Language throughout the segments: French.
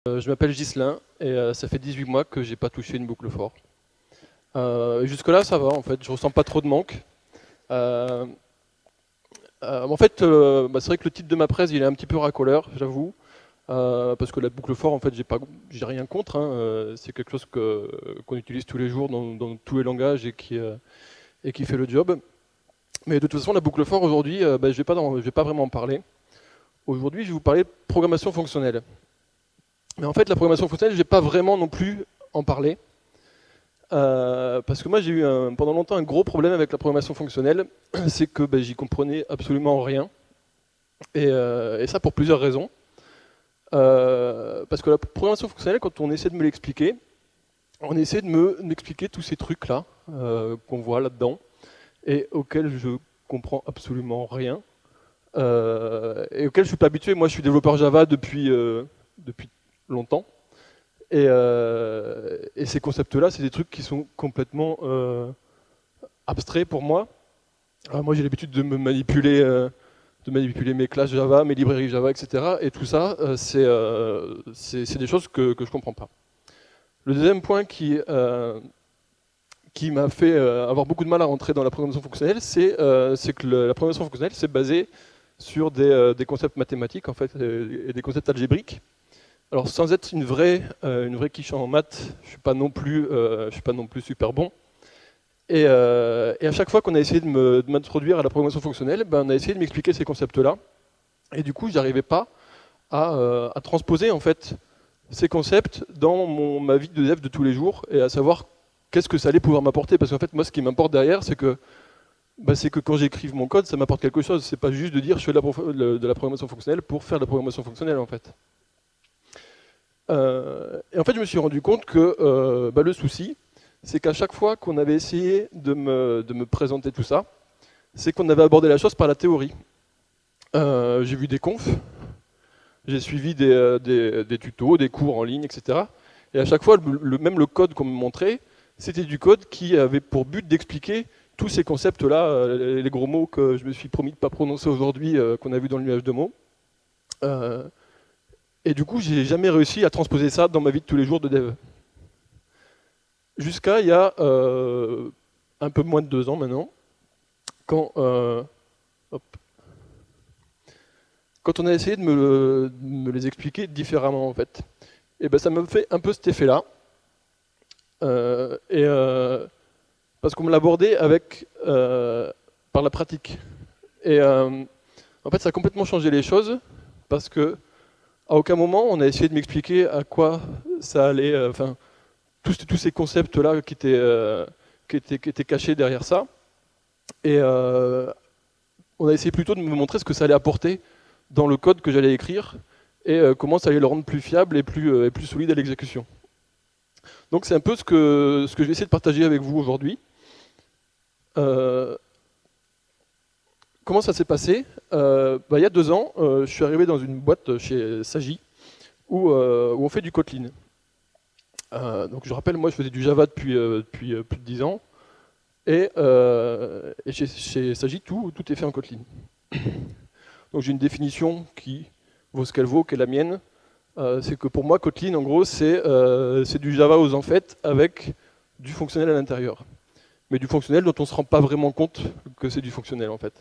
Je m'appelle Ghislain et ça fait 18 mois que j'ai pas touché une boucle for. Jusque-là, ça va en fait, je ressens pas trop de manque. Euh, En fait, c'est vrai que le titre de ma presse il est un petit peu racoleur, j'avoue, parce que la boucle for, en fait, j'ai rien contre. Hein, c'est quelque chose qu'on utilise tous les jours dans tous les langages et qui fait le job. Mais de toute façon, la boucle for aujourd'hui, je vais pas vraiment en parler. Aujourd'hui, je vais vous parler de programmation fonctionnelle. Mais en fait, la programmation fonctionnelle, je vais pas vraiment non plus en parler. Parce que moi j'ai eu pendant longtemps un gros problème avec la programmation fonctionnelle, c'est que j'y comprenais absolument rien, et ça pour plusieurs raisons. Parce que la programmation fonctionnelle, quand on essaie de me l'expliquer, on essaie de m'expliquer tous ces trucs-là qu'on voit là-dedans, et auxquels je comprends absolument rien, et auxquels je suis pas habitué. Moi je suis développeur Java depuis longtemps. Et ces concepts-là, c'est des trucs qui sont complètement abstraits pour moi. Alors moi, j'ai l'habitude de manipuler mes classes Java, mes librairies Java, etc. Et tout ça, c'est des choses que je comprends pas. Le deuxième point qui m'a fait avoir beaucoup de mal à rentrer dans la programmation fonctionnelle, c'est que la programmation fonctionnelle, c'est basé sur des concepts mathématiques en fait, et des concepts algébriques. Alors sans être une vraie quiche en maths, je suis pas non plus super bon. Et à chaque fois qu'on a essayé de m'introduire à la programmation fonctionnelle, on a essayé de m'expliquer ces concepts-là. Et du coup, j'arrivais pas à transposer en fait ces concepts dans ma vie de dev de tous les jours et à savoir qu'est-ce que ça allait pouvoir m'apporter. Parce qu'en fait, moi, ce qui m'importe derrière, c'est que quand j'écrive mon code, ça m'apporte quelque chose. C'est pas juste de dire je fais de la programmation fonctionnelle pour faire de la programmation fonctionnelle en fait. Et en fait, je me suis rendu compte que le souci, c'est qu'à chaque fois qu'on avait essayé de me présenter tout ça, c'est qu'on avait abordé la chose par la théorie. J'ai vu des confs, j'ai suivi des tutos, des cours en ligne, etc. Et à chaque fois, même le code qu'on me montrait, c'était du code qui avait pour but d'expliquer tous ces concepts-là, les gros mots que je me suis promis de ne pas prononcer aujourd'hui, qu'on a vu dans le nuage de mots. Et du coup, j'ai jamais réussi à transposer ça dans ma vie de tous les jours de dev. Jusqu'à il y a un peu moins de 2 ans maintenant, quand, quand on a essayé de me les expliquer différemment en fait. Et ça m'a fait un peu cet effet-là. Parce qu'on me l'abordait par la pratique. Et en fait, ça a complètement changé les choses, parce que à aucun moment on a essayé de m'expliquer à quoi ça allait, tous ces concepts-là qui étaient cachés derrière ça. Et on a essayé plutôt de me montrer ce que ça allait apporter dans le code que j'allais écrire et comment ça allait le rendre plus fiable et plus solide à l'exécution. Donc c'est un peu ce que je vais essayer de partager avec vous aujourd'hui. Comment ça s'est passé? Il y a 2 ans, je suis arrivé dans une boîte chez Sagi où on fait du Kotlin. Donc je rappelle, moi je faisais du Java depuis plus de 10 ans. Et chez Sagi, tout est fait en Kotlin. Donc j'ai une définition qui vaut ce qu'elle vaut, qui est la mienne. C'est que pour moi, Kotlin, en gros, c'est du Java aux en fait avec du fonctionnel à l'intérieur. Mais du fonctionnel dont on ne se rend pas vraiment compte que c'est du fonctionnel en fait.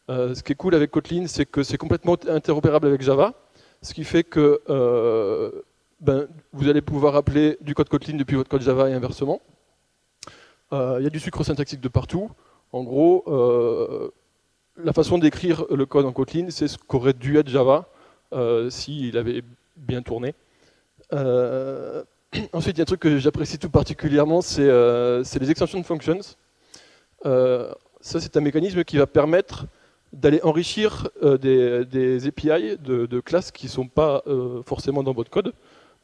Ce qui est cool avec Kotlin, c'est que c'est complètement interopérable avec Java, ce qui fait que vous allez pouvoir appeler du code Kotlin depuis votre code Java et inversement. Il y a du sucre syntaxique de partout. En gros, la façon d'écrire le code en Kotlin, c'est ce qu'aurait dû être Java s'il avait bien tourné. Ensuite, il y a un truc que j'apprécie tout particulièrement, c'est les extension functions. Ça, c'est un mécanisme qui va permettre d'aller enrichir des API de classes qui ne sont pas forcément dans votre code.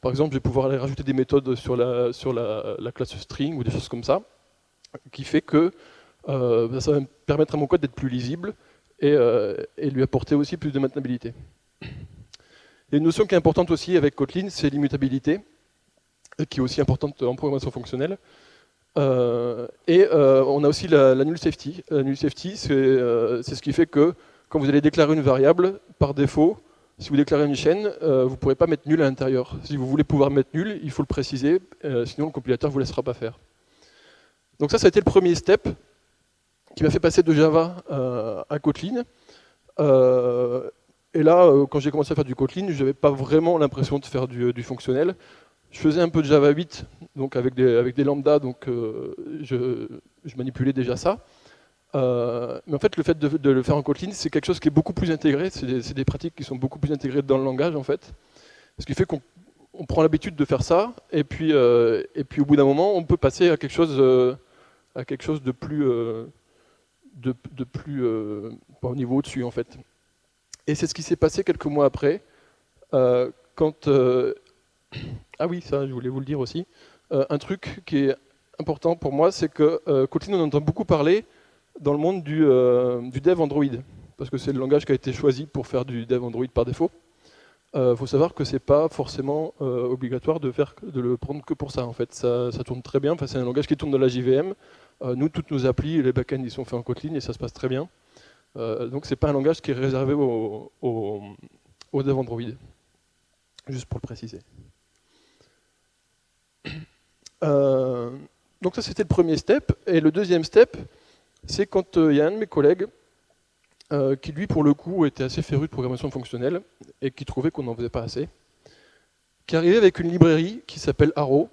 Par exemple, je vais pouvoir aller rajouter des méthodes sur la classe string ou des choses comme ça, qui fait que ça va me permettre à mon code d'être plus lisible et lui apporter aussi plus de maintenabilité. Il y a une notion qui est importante aussi avec Kotlin, c'est l'immutabilité, qui est aussi importante en programmation fonctionnelle. On a aussi la null safety. La null safety, c'est ce qui fait que quand vous allez déclarer une variable, par défaut, Si vous déclarez une chaîne, vous ne pourrez pas mettre nul à l'intérieur. Si vous voulez pouvoir mettre nul, il faut le préciser, sinon le compilateur ne vous laissera pas faire. Donc ça a été le premier step qui m'a fait passer de Java à Kotlin. Et là, quand j'ai commencé à faire du Kotlin, je n'avais pas vraiment l'impression de faire du fonctionnel. Je faisais un peu de Java 8, donc avec des lambdas, donc je manipulais déjà ça. Mais en fait, le fait de le faire en Kotlin, c'est quelque chose qui est beaucoup plus intégré. C'est des pratiques qui sont beaucoup plus intégrées dans le langage, en fait. Ce qui fait qu'on prend l'habitude de faire ça, et puis au bout d'un moment, on peut passer à quelque chose de plus, au niveau au-dessus, en fait. Et c'est ce qui s'est passé quelques mois après, quand... ah oui, ça, je voulais vous le dire aussi. Un truc qui est important pour moi, c'est que Kotlin, on entend beaucoup parler dans le monde du dev Android, parce que c'est le langage qui a été choisi pour faire du dev Android par défaut. Faut savoir que c'est pas forcément obligatoire de le prendre que pour ça. En fait, ça tourne très bien. Enfin, c'est un langage qui tourne dans la JVM. Nous, toutes nos applis, les backends, ils sont faits en Kotlin et ça se passe très bien. Donc, c'est pas un langage qui est réservé au dev Android. Juste pour le préciser. Donc ça, c'était le premier step. Et le deuxième step, c'est quand il y a un de mes collègues qui, lui, pour le coup, était assez féru de programmation fonctionnelle et qui trouvait qu'on n'en faisait pas assez, qui arrivait avec une librairie qui s'appelle Arrow,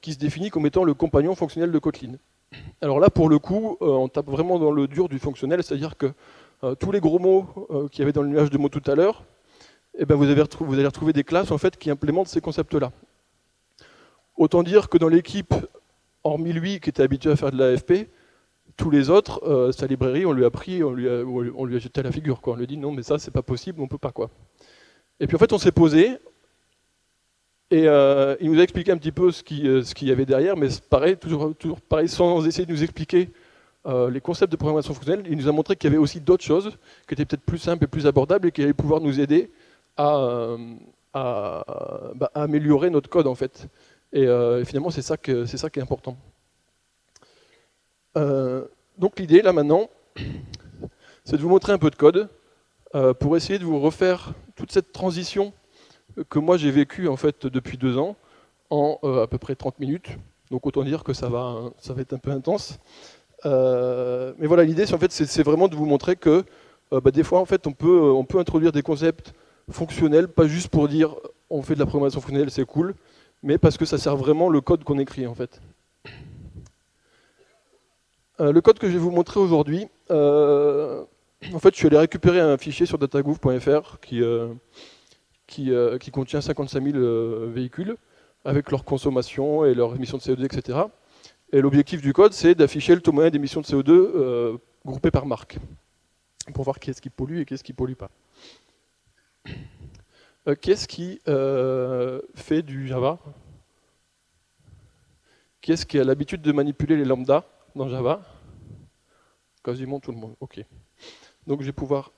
qui se définit comme étant le compagnon fonctionnel de Kotlin. Alors là, pour le coup, on tape vraiment dans le dur du fonctionnel, c'est-à-dire que tous les gros mots qu'il y avait dans le nuage de mots tout à l'heure, eh ben, vous allez retrouver des classes en fait, qui implémentent ces concepts-là. Autant dire que dans l'équipe, hormis lui qui était habitué à faire de l'AFP, tous les autres, sa librairie, on lui a pris, on lui a jeté à la figure, quoi. On lui a dit non, mais ça, c'est pas possible, on peut pas, quoi. Et puis en fait, on s'est posé, et il nous a expliqué un petit peu ce qu'il y avait derrière, mais pareil, toujours pareil, sans essayer de nous expliquer les concepts de programmation fonctionnelle. Il nous a montré qu'il y avait aussi d'autres choses qui étaient peut-être plus simples et plus abordables et qui allaient pouvoir nous aider à améliorer notre code, en fait. Et finalement, c'est ça qui est important. Donc l'idée, là, maintenant, c'est de vous montrer un peu de code pour essayer de vous refaire toute cette transition que moi j'ai vécue en fait, depuis 2 ans en à peu près 30 minutes. Donc autant dire que ça va être un peu intense. Mais voilà, l'idée, en fait, c'est vraiment de vous montrer que des fois, en fait, on peut introduire des concepts fonctionnels, pas juste pour dire on fait de la programmation fonctionnelle, c'est cool, mais parce que ça sert vraiment le code qu'on écrit, en fait. Le code que je vais vous montrer aujourd'hui, en fait, je suis allé récupérer un fichier sur datagouv.fr qui contient 55 000 véhicules avec leur consommation et leur émissions de CO2, etc. Et l'objectif du code, c'est d'afficher le taux moyen d'émissions de CO2 groupé par marque, pour voir qui est-ce qui pollue et qui est-ce qui ne pollue pas. Qu'est-ce qui fait du Java? Qui est-ce qui a l'habitude de manipuler les lambdas dans Java? Quasiment tout le monde. Ok. Donc je vais pouvoir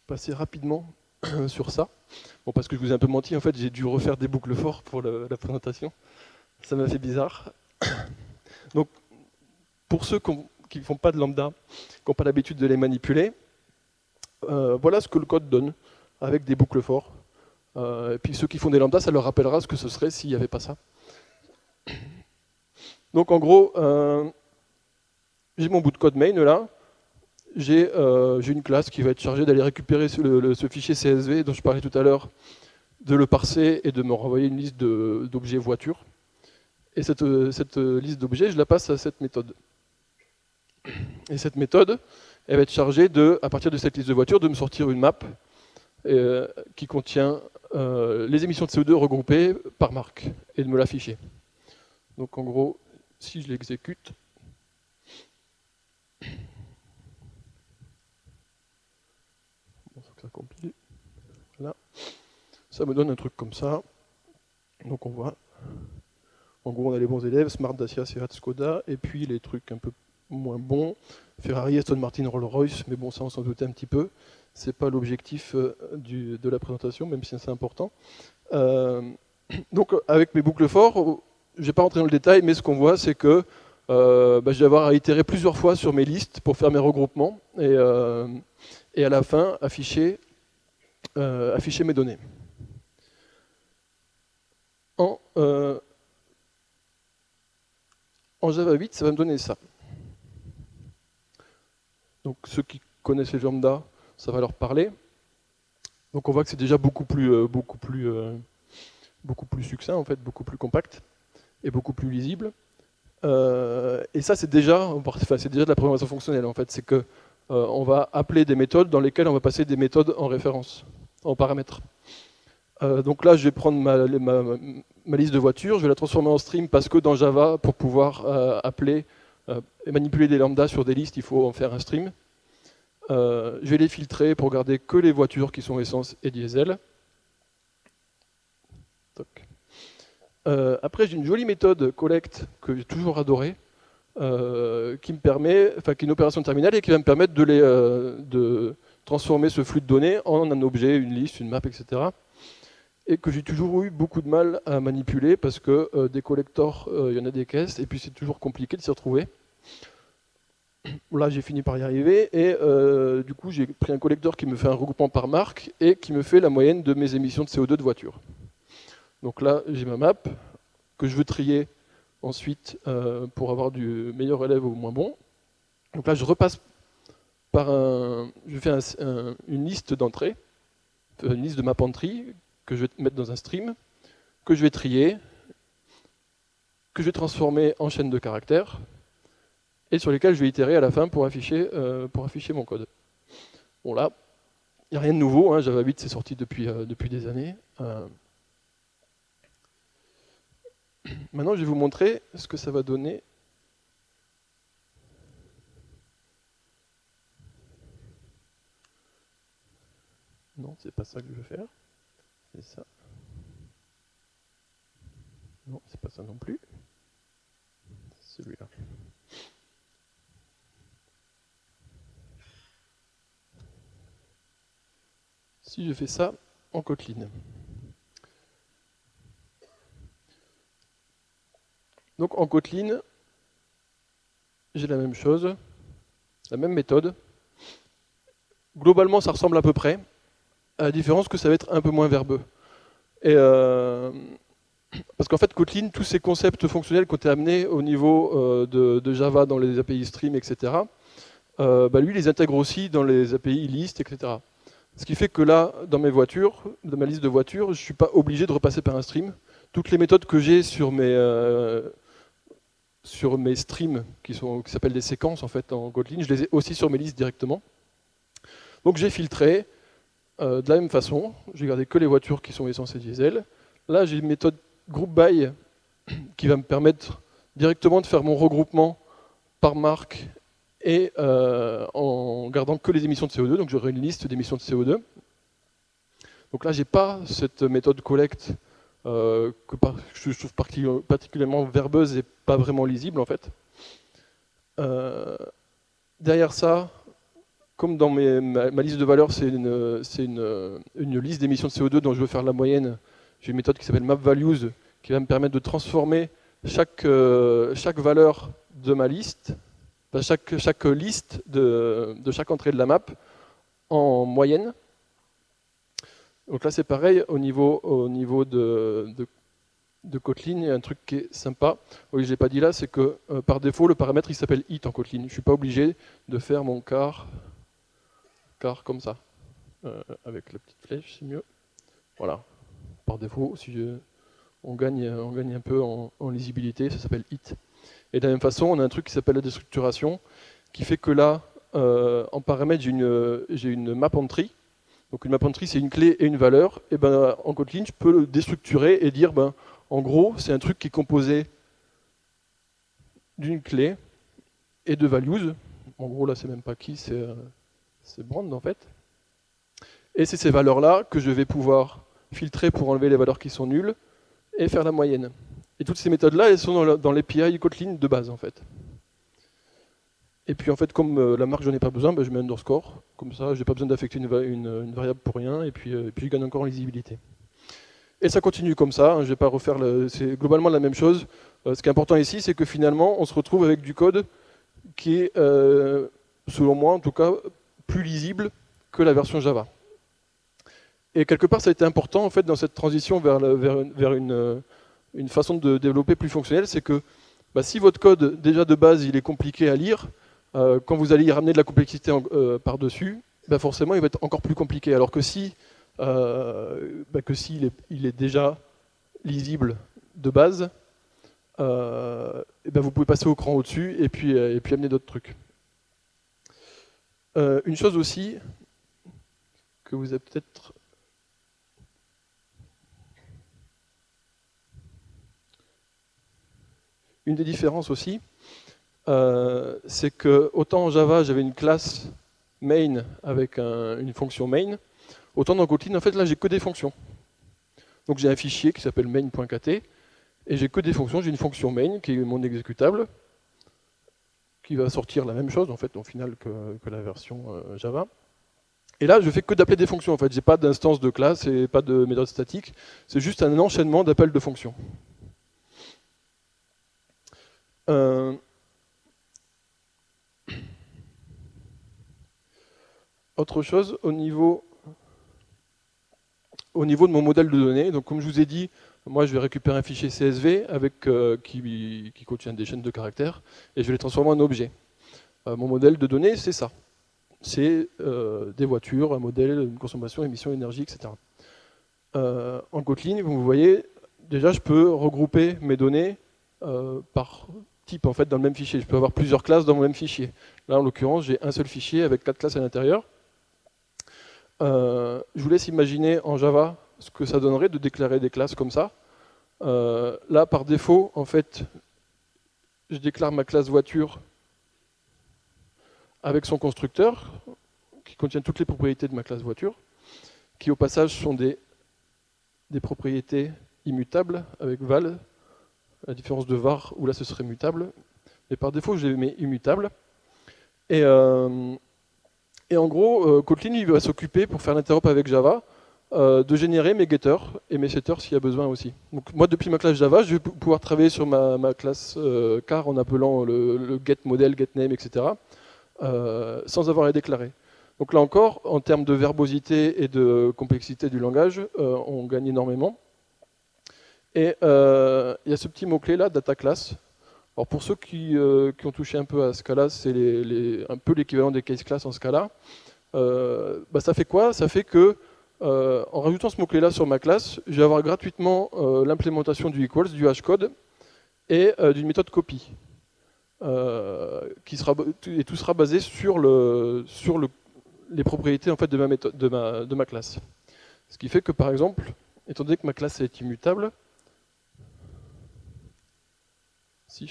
passer rapidement sur ça. Bon, parce que je vous ai un peu menti, en fait, j'ai dû refaire des boucles for pour la présentation. Ça m'a fait bizarre. Donc, pour ceux qui ne font pas de lambda, qui n'ont pas l'habitude de les manipuler, voilà ce que le code donne, avec des boucles for. Et puis ceux qui font des lambda, ça leur rappellera ce que ce serait s'il n'y avait pas ça. Donc en gros, j'ai mon bout de code main là, j'ai une classe qui va être chargée d'aller récupérer ce fichier CSV dont je parlais tout à l'heure, de le parser et de me renvoyer une liste d'objets voitures. Et cette liste d'objets, je la passe à cette méthode. Et cette méthode, elle va être chargée à partir de cette liste de voitures, de me sortir une map qui contient les émissions de CO2 regroupées par marque et de me l'afficher. Donc en gros, si je l'exécute, ça compile. Voilà. Ça me donne un truc comme ça. Donc on voit. En gros, on a les bons élèves, Smart, Dacia, Seat, Skoda, et puis les trucs un peu moins bons, Ferrari, Aston Martin, Rolls-Royce, mais bon, ça on s'en doutait un petit peu. C'est pas l'objectif de la présentation, même si c'est important. Donc avec mes boucles for, je ne vais pas rentrer dans le détail, mais ce qu'on voit, c'est que je vais avoir à itérer plusieurs fois sur mes listes pour faire mes regroupements et à la fin afficher mes données. En Java 8, ça va me donner ça. Donc ceux qui connaissent les lambda, ça va leur parler. Donc on voit que c'est déjà beaucoup plus succinct, en fait, beaucoup plus compact et beaucoup plus lisible. Et ça, c'est déjà de la programmation fonctionnelle, en fait. C'est que on va appeler des méthodes dans lesquelles on va passer des méthodes en référence, en paramètres. Donc là, je vais prendre ma liste de voitures, je vais la transformer en stream parce que dans Java, pour pouvoir appeler et manipuler des lambdas sur des listes, il faut en faire un stream. Je vais les filtrer pour garder que les voitures qui sont essence et diesel. Après, j'ai une jolie méthode collect que j'ai toujours adorée, qui est une opération terminale et qui va me permettre de transformer ce flux de données en un objet, une liste, une map, etc. Et que j'ai toujours eu beaucoup de mal à manipuler parce que des collectors, il y en a des caisses, et puis c'est toujours compliqué de s'y retrouver. Là, j'ai fini par y arriver, et du coup, j'ai pris un collecteur qui me fait un regroupement par marque et qui me fait la moyenne de mes émissions de CO2 de voiture. Donc là, j'ai ma map que je veux trier ensuite pour avoir du meilleur élève au moins bon. Donc là, je repasse je fais une liste d'entrée, une liste de map entry que je vais mettre dans un stream, que je vais trier, que je vais transformer en chaîne de caractères, et sur lesquels je vais itérer à la fin pour afficher mon code. Bon là, il n'y a rien de nouveau, hein, Java 8 c'est sorti depuis des années. Maintenant je vais vous montrer ce que ça va donner. Non, c'est pas ça que je veux faire. C'est ça. Non, c'est pas ça non plus. C'est celui-là. Si je fais ça en Kotlin. Donc en Kotlin, j'ai la même chose, la même méthode. Globalement, ça ressemble à peu près, à la différence que ça va être un peu moins verbeux. Et parce qu'en fait, Kotlin, tous ces concepts fonctionnels qui ont été amenés au niveau de Java dans les API stream, etc., lui, il les intègre aussi dans les API list, etc. Ce qui fait que là, dans mes voitures, dans ma liste de voitures, je ne suis pas obligé de repasser par un stream. Toutes les méthodes que j'ai sur mes streams, qui s'appellent des séquences en fait en Kotlin, je les ai aussi sur mes listes directement. Donc j'ai filtré de la même façon. J'ai gardé que les voitures qui sont essence et diesel. Là, j'ai une méthode group by qui va me permettre directement de faire mon regroupement par marque et en gardant que les émissions de CO2, donc j'aurai une liste d'émissions de CO2. Donc là, j'ai pas cette méthode collect que je trouve particulièrement verbeuse et pas vraiment lisible en fait. Derrière ça, comme dans ma liste de valeurs, c'est une liste d'émissions de CO2 dont je veux faire la moyenne, j'ai une méthode qui s'appelle mapValues qui va me permettre de transformer chaque valeur de ma liste, chaque liste de chaque entrée de la map en moyenne. Donc là c'est pareil, au niveau de Kotlin, il y a un truc qui est sympa. Oui, je ne l'ai pas dit là, c'est que par défaut le paramètre il s'appelle it en Kotlin. Je ne suis pas obligé de faire mon car comme ça. Avec la petite flèche, c'est mieux. Voilà. Par défaut, on gagne un peu en lisibilité, ça s'appelle it. Et de la même façon, on a un truc qui s'appelle la déstructuration, qui fait que là, en paramètre, j'ai une map entry. Donc une map entry, c'est une clé et une valeur. Et ben, en Kotlin, je peux le déstructurer et dire, en gros, c'est un truc qui est composé d'une clé et de values. En gros, là, c'est même pas key, c'est brand en fait. Et c'est ces valeurs-là que je vais pouvoir filtrer pour enlever les valeurs qui sont nulles et faire la moyenne. Et toutes ces méthodes-là, elles sont dans l'API Kotlin de base en fait. Et puis en fait, comme la marque, j'en ai pas besoin, je mets underscore. Comme ça, j'ai pas besoin d'affecter une variable pour rien, et puis je gagne encore en lisibilité. Et ça continue comme ça, hein, je ne vais pas refaire, c'est globalement la même chose. Ce qui est important ici, c'est que finalement, on se retrouve avec du code qui est, selon moi en tout cas, plus lisible que la version Java. Et quelque part, ça a été important en fait, dans cette transition vers une façon de développer plus fonctionnelle, c'est que si votre code, déjà de base, il est compliqué à lire, quand vous allez y ramener de la complexité par-dessus, forcément, il va être encore plus compliqué. Alors que si il est déjà lisible de base, vous pouvez passer au cran au-dessus et puis amener d'autres trucs. Une chose aussi que vous avez peut-être... Une des différences aussi, c'est que autant en Java, j'avais une classe main avec une fonction main, autant dans Kotlin, en fait, là, j'ai que des fonctions. Donc j'ai un fichier qui s'appelle main.kt, et j'ai que des fonctions. J'ai une fonction main, qui est mon exécutable, qui va sortir la même chose, en fait, au final, que la version Java. Et là, je fais que d'appeler des fonctions, en fait. J'ai pas d'instance de classe et pas de méthode statique. C'est juste un enchaînement d'appels de fonctions. Autre chose, au niveau de mon modèle de données, donc comme je vous ai dit, moi je vais récupérer un fichier CSV qui contient des chaînes de caractères et je vais les transformer en objet. Mon modèle de données, c'est ça. C'est des voitures, un modèle, une consommation, émission, énergie, etc. En Kotlin, vous voyez, déjà je peux regrouper mes données par type en fait dans le même fichier. Je peux avoir plusieurs classes dans mon même fichier. Là, en l'occurrence, j'ai un seul fichier avec 4 classes à l'intérieur. Je vous laisse imaginer en Java ce que ça donnerait de déclarer des classes comme ça. Là, par défaut, en fait, je déclare ma classe voiture avec son constructeur, qui contient toutes les propriétés de ma classe voiture, qui au passage sont des propriétés immutables avec val, à la différence de var, où là ce serait mutable. Mais par défaut, je les mets immutables. Et en gros, Kotlin il va s'occuper, pour faire l'interop avec Java, de générer mes getters et mes setters s'il y a besoin aussi. Donc moi, depuis ma classe Java, je vais pouvoir travailler sur ma classe car en appelant le get model, get name, etc. Sans avoir à les déclarer. Donc là encore, en termes de verbosité et de complexité du langage, on gagne énormément. Et il y a ce petit mot-clé là, data class. Alors pour ceux qui ont touché un peu à Scala, c'est un peu l'équivalent des case class en Scala. Ça fait quoi? Ça fait que en rajoutant ce mot-clé là sur ma classe, je vais avoir gratuitement l'implémentation du equals, du hashcode et d'une méthode copy. Et tout sera basé sur les propriétés en fait, de ma classe. Ce qui fait que par exemple, étant donné que ma classe est immutable, si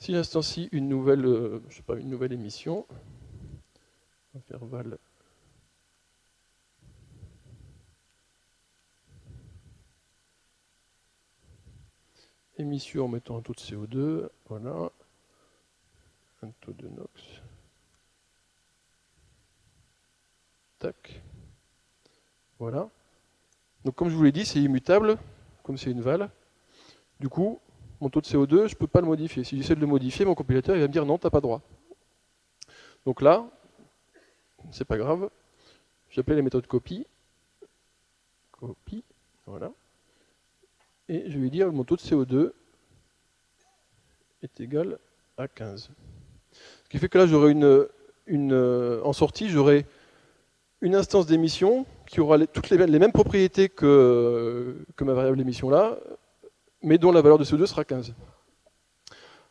j'instancie une nouvelle, une nouvelle émission, on va faire val émission en mettant un taux de CO2, voilà, un taux de NOx, tac, voilà. Donc comme je vous l'ai dit, c'est immutable, comme c'est une val. Du coup, mon taux de CO2, je ne peux pas le modifier. Si j'essaie de le modifier, mon compilateur il va me dire non, tu n'as pas droit. Donc là, c'est pas grave, j'appelle les méthodes copy, voilà, et je vais lui dire mon taux de CO2 est égal à 15. Ce qui fait que là, j'aurai en sortie, j'aurai une instance d'émission qui aura toutes les mêmes propriétés que ma variable émission là, mais dont la valeur de CO2 sera 15.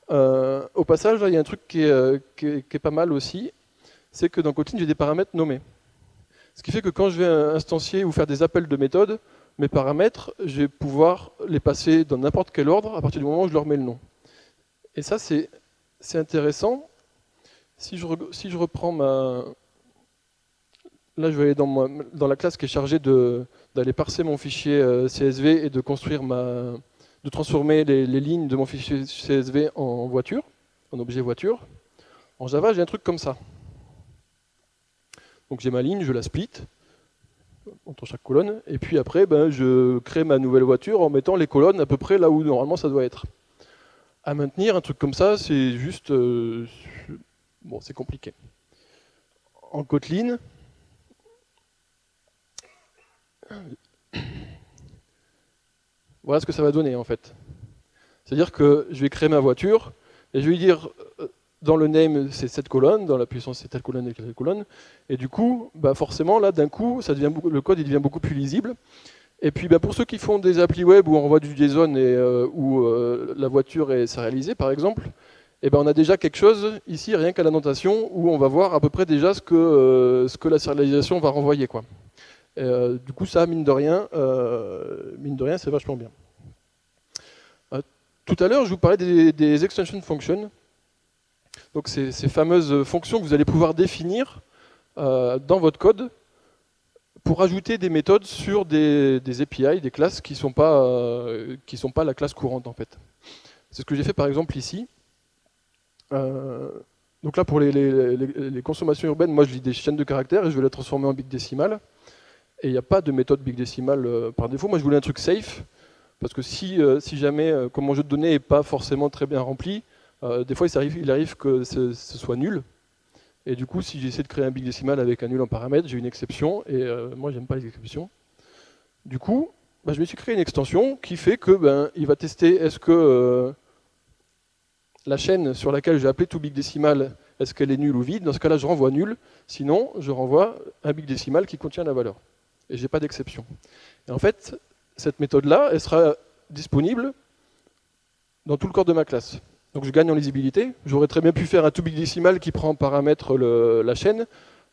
Au passage, là, il y a un truc qui est pas mal aussi, c'est que dans Kotlin, j'ai des paramètres nommés. Ce qui fait que quand je vais instancier ou faire des appels de méthode, mes paramètres, je vais pouvoir les passer dans n'importe quel ordre à partir du moment où je leur mets le nom. Et ça, c'est intéressant. Si je reprends ma... Là, je vais aller dans la classe qui est chargée d'aller parser mon fichier CSV et de construire de transformer les lignes de mon fichier CSV en voiture, en objet voiture. En Java, j'ai un truc comme ça. Donc j'ai ma ligne, je la split. entre chaque colonne, et puis après, ben, je crée ma nouvelle voiture en mettant les colonnes à peu près là où normalement ça doit être. À maintenir un truc comme ça, c'est juste... bon, c'est compliqué. En Kotlin, voilà ce que ça va donner en fait. C'est-à-dire que je vais créer ma voiture, et je vais lui dire, dans le name, c'est cette colonne, dans la puissance, c'est telle colonne et telle colonne. Et du coup, bah forcément, là, d'un coup, le code il devient beaucoup plus lisible. Et puis, bah, pour ceux qui font des applis web où on envoie du JSON et où la voiture est sérialisée, par exemple, et ben on a déjà quelque chose ici, rien qu'à la notation, où on va voir à peu près déjà ce que la sérialisation va renvoyer, quoi. Du coup, ça, mine de rien, c'est vachement bien. Tout à l'heure, je vous parlais des extension functions. Donc ces fameuses fonctions que vous allez pouvoir définir dans votre code pour ajouter des méthodes sur des API, des classes qui ne sont pas la classe courante en fait. C'est ce que j'ai fait par exemple ici. Donc là pour les consommations urbaines, moi je lis des chaînes de caractères et je vais les transformer en big décimal. Et il n'y a pas de méthode big décimal par défaut. Moi je voulais un truc safe, parce que si jamais, comme mon jeu de données n'est pas forcément très bien rempli, des fois il arrive que ce soit nul. Et du coup, si j'essaie de créer un big décimal avec un nul en paramètre, j'ai une exception, et moi j'aime pas les exceptions. Du coup, bah, je me suis créé une extension qui fait que il va tester est-ce que la chaîne sur laquelle j'ai appelé toBigDecimal, est-ce qu'elle est nulle ou vide. Dans ce cas-là, je renvoie nul, sinon je renvoie un big décimal qui contient la valeur. Et j'ai pas d'exception. Et en fait, cette méthode-là, elle sera disponible dans tout le corps de ma classe. Donc je gagne en lisibilité. J'aurais très bien pu faire un toBigDecimal qui prend en paramètre la chaîne,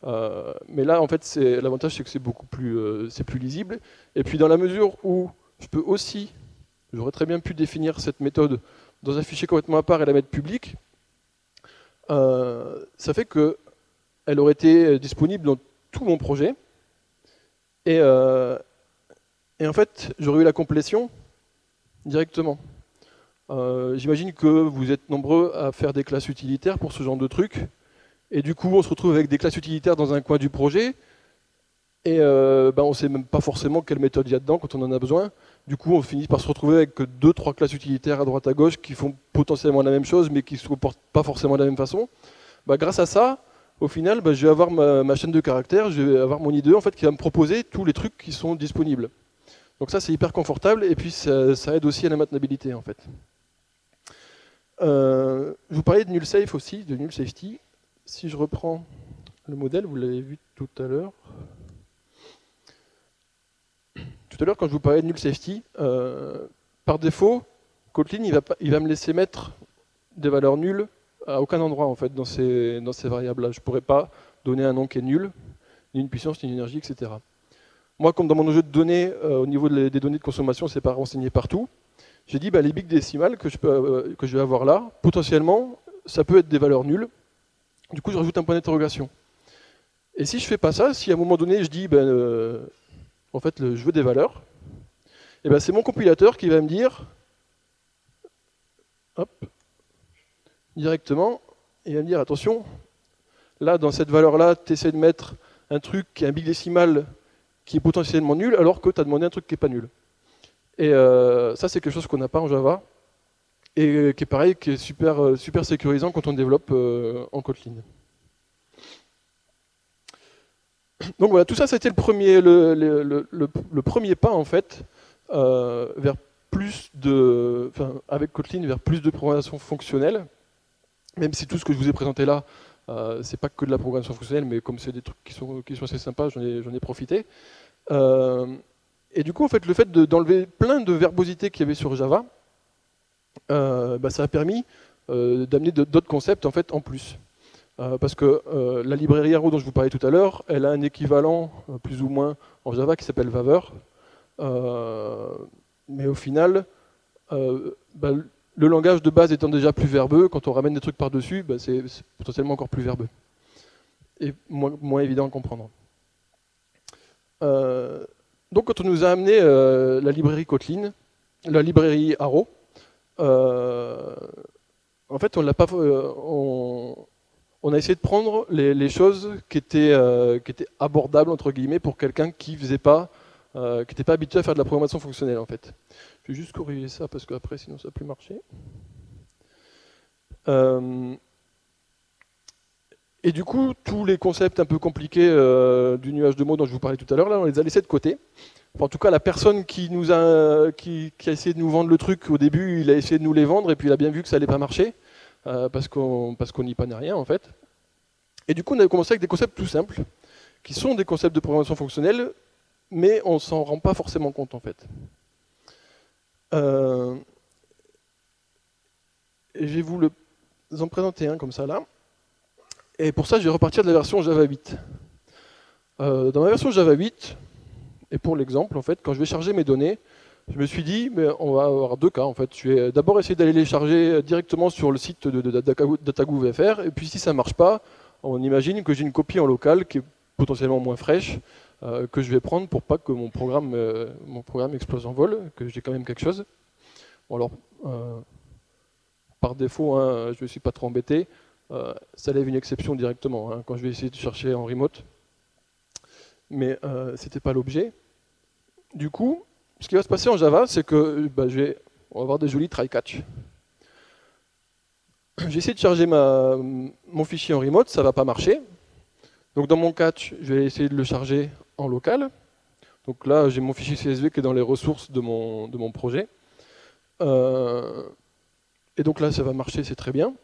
mais là, en fait, l'avantage, c'est que c'est beaucoup plus, plus lisible. Et puis dans la mesure où je peux aussi, j'aurais très bien pu définir cette méthode dans un fichier complètement à part et la mettre publique, ça fait qu'elle aurait été disponible dans tout mon projet. Et en fait, j'aurais eu la complétion directement. J'imagine que vous êtes nombreux à faire des classes utilitaires pour ce genre de truc. Et du coup, on se retrouve avec des classes utilitaires dans un coin du projet. Et on ne sait même pas forcément quelle méthode il y a dedans quand on en a besoin. Du coup, on finit par se retrouver avec 2-3 classes utilitaires à droite à gauche qui font potentiellement la même chose, mais qui ne se comportent pas forcément de la même façon. Grâce à ça, au final, je vais avoir ma chaîne de caractères, je vais avoir mon IDE en fait, qui va me proposer tous les trucs qui sont disponibles. Donc ça, c'est hyper confortable, et puis ça aide aussi à la maintenabilité en fait. Je vous parlais de null safe aussi, de null safety. Si je reprends le modèle, vous l'avez vu tout à l'heure. Tout à l'heure, quand je vous parlais de null safety, par défaut, Kotlin il va me laisser mettre des valeurs nulles à aucun endroit en fait dans ces variables-là. Je ne pourrais pas donner un nom qui est nul, ni une puissance, ni une énergie, etc. Moi, comme dans mon jeu de données, au niveau des données de consommation, c'est pas renseigné partout. J'ai dit les big décimales que je vais avoir là, potentiellement, ça peut être des valeurs nulles. Du coup, je rajoute un point d'interrogation. Et si je fais pas ça, si à un moment donné je dis en fait je veux des valeurs, et c'est mon compilateur qui va me dire hop, directement, il va me dire attention, là dans cette valeur-là, tu essaies de mettre un truc qui est un big décimal qui est potentiellement nul, alors que tu as demandé un truc qui n'est pas nul. Et ça, c'est quelque chose qu'on n'a pas en Java, et qui est pareil, qui est super, super sécurisant quand on développe en Kotlin. Donc voilà, tout ça, c'était le premier pas, en fait, vers plus de, avec Kotlin, vers plus de programmation fonctionnelle, même si tout ce que je vous ai présenté là, c'est pas que de la programmation fonctionnelle, mais comme c'est des trucs qui sont assez sympas, j'en ai profité. Et du coup, en fait, le fait d'enlever plein de verbosité qu'il y avait sur Java, ça a permis d'amener d'autres concepts en fait en plus. Parce que la librairie Arrow dont je vous parlais tout à l'heure, elle a un équivalent plus ou moins en Java qui s'appelle Waver. Mais au final, le langage de base étant déjà plus verbeux, quand on ramène des trucs par-dessus, c'est potentiellement encore plus verbeux. Et moins évident à comprendre. Donc quand on nous a amené la librairie Kotlin, la librairie Arrow, en fait on on a essayé de prendre les choses qui étaient abordables entre guillemets pour quelqu'un qui n'était pas habitué à faire de la programmation fonctionnelle en fait. Je vais juste corriger ça parce qu'après sinon ça ne va plus marcher. Et du coup, tous les concepts un peu compliqués du nuage de mots dont je vous parlais tout à l'heure, là, on les a laissés de côté. Enfin, en tout cas, la personne qui a essayé de nous vendre le truc au début, il a essayé de nous les vendre et puis il a bien vu que ça n'allait pas marcher parce qu'on n'y connaît rien en fait. Et du coup, on a commencé avec des concepts tout simples, qui sont des concepts de programmation fonctionnelle, mais on s'en rend pas forcément compte en fait. Et je vais vous en présenter un comme ça là. Et pour ça, je vais repartir de la version Java 8. Dans ma version Java 8, et pour l'exemple, en fait, quand je vais charger mes données, je me suis dit, mais on va avoir deux cas. En fait. Je vais d'abord essayer d'aller les charger directement sur le site de DataGouv.fr, et puis si ça ne marche pas, on imagine que j'ai une copie en local qui est potentiellement moins fraîche, que je vais prendre pour pas que mon programme explose en vol, que j'ai quand même quelque chose. Bon, alors, par défaut, hein, je ne me suis pas trop embêté. Ça lève une exception directement hein, quand je vais essayer de chercher en remote. Mais ce n'était pas l'objet. Du coup, ce qui va se passer en Java, c'est que on va avoir des jolis try-catch. J'ai essayé de charger mon fichier en remote, ça ne va pas marcher. Donc dans mon catch, je vais essayer de le charger en local. Donc là, j'ai mon fichier CSV qui est dans les ressources de mon projet. Et donc là, ça va marcher, c'est très bien.